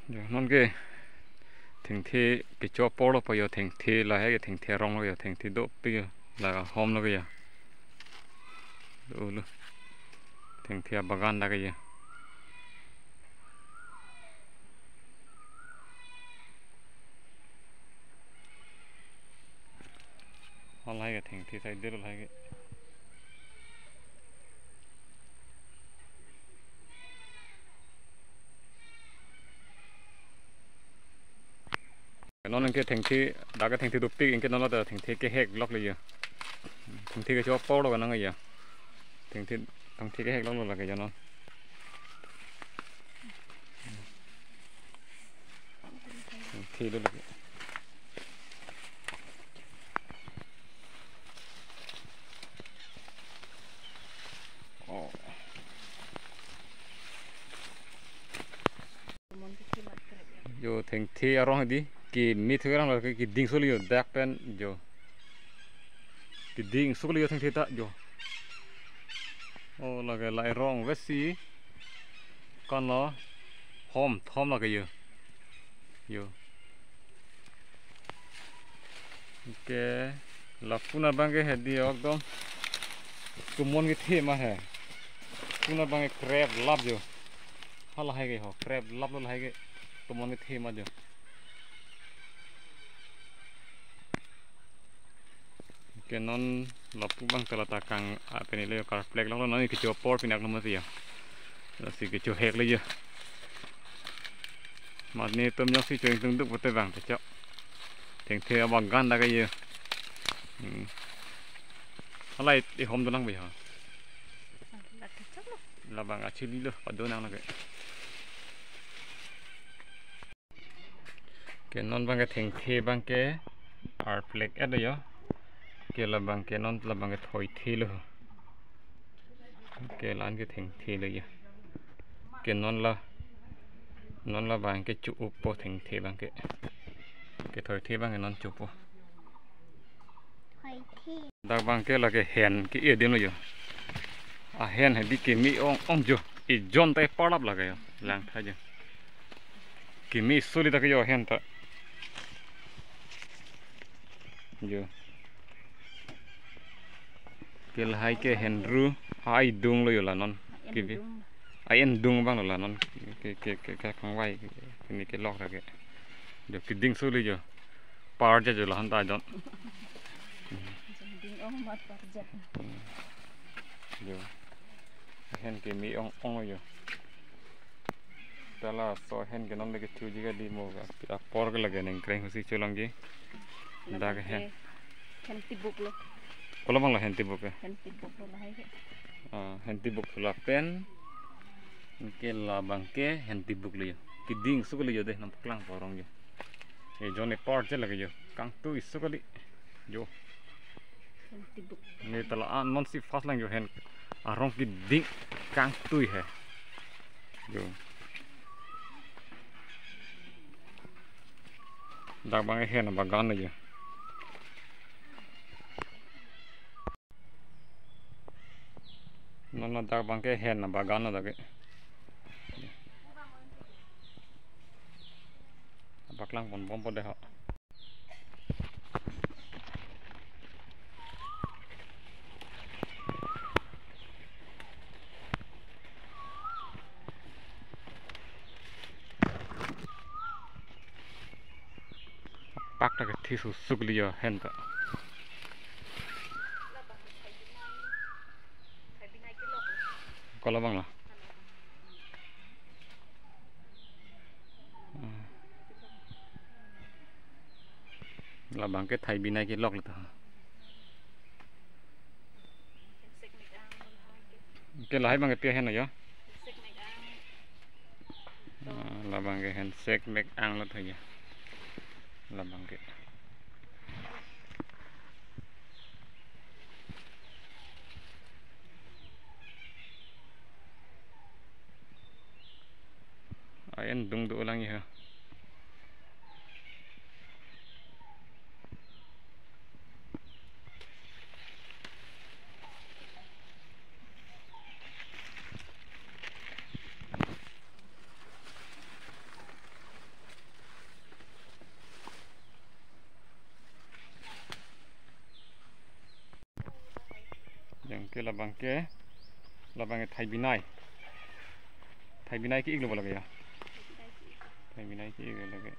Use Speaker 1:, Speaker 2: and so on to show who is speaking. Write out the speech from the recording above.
Speaker 1: non ke thing thi cái chỗ po lo pa yo thing thi là hay cái thing thi rong lo yo thing thi do pi là hom lo cái ya do lo thing thi bagan la cái ya hol hay cái thing thi sai được hay cái nó nên cái thing thi đã cái thing thi do pi cái nó là thing thi cái hek lokเลยya thing thi cái chỗ po lo cái nó cái ya thing thi cái hek lok là cái ya nó thi đó là yo thing thi arong di ki mi thu rang la ki ding so liyo dak pen yo ki ding so liyo thing thi ta yo o la cái lại rong vesi con nó hom thom là cái yo yo ok là puna bang cái head đi ekdom kumon cái thi mà है puna bang cái crab lab yo hala hai cái ho crab lab lo hai cái kumon cái thi mà yo cái non lapu bang tala takang apa ni le kar plek long non cái chỗ por pinak lo masih ya si cái chỗ hek le ya mà ni tôm nhóc si chơi tung đúc với tay vàng thì chọ thèn thề bằng gan đã cái ya alai đi hôm đó năng bị hả là bằng chili lo ở đâu năng là cái non bằng cái thèn thề bằng cái plek ở đây ya cái là bằng cái non là bằng cái thổi thi luôn cái là cái thing thiเลยcái non là bằng cái chụp po thing thi bằng cái thổi thi bằng cái non chụp po đặc bằng cái là cái hèn cái ear điểm rồi hèn hay đi cái mi ong jo i john tay par lap là cái lang thay jo cái mi suli ta cái jo hèn ta jo cái là hai cái hèn ru hai dung rồi là non cái gì ai en dung bang là non cái không vai cái lọc ra cái được cái đinh số rồi par ra rồi là hắn ta chọn rồi hèn cái mi ong rồi ta là so hèn cái non cái chu gì cái đi mua cái por cái là cái neng kren husi chulang gì đã cái hèn
Speaker 2: hèn tibuk lo
Speaker 1: kalau bang lah henti book ya
Speaker 2: hèn tibuk lo lah cái
Speaker 1: henti book la pen ke la bang ke henti book le ki ding su le yo de nam klang porong yo e jone part je lage yo kang tu isu kali yo
Speaker 2: hèn tibuk
Speaker 1: ne tala an non si fast lang yo hen arong ki ding kang tu hai yo dak bang hen bagan le yo nó đặc bằng cái hèn là bà gan là cái bạc lăng còn bom đây họ bạc là cái thi sụt liều hèn ta kalau bang lah là bằng cái thầy bên này cái lọc là cái lái bằng cái tia hen này chứ là bằng cái handshake make ăn là thôi là bằng cái ayan dung do lang ya ke labang thai binai ki iglo bola ya thai binai ki iglo lage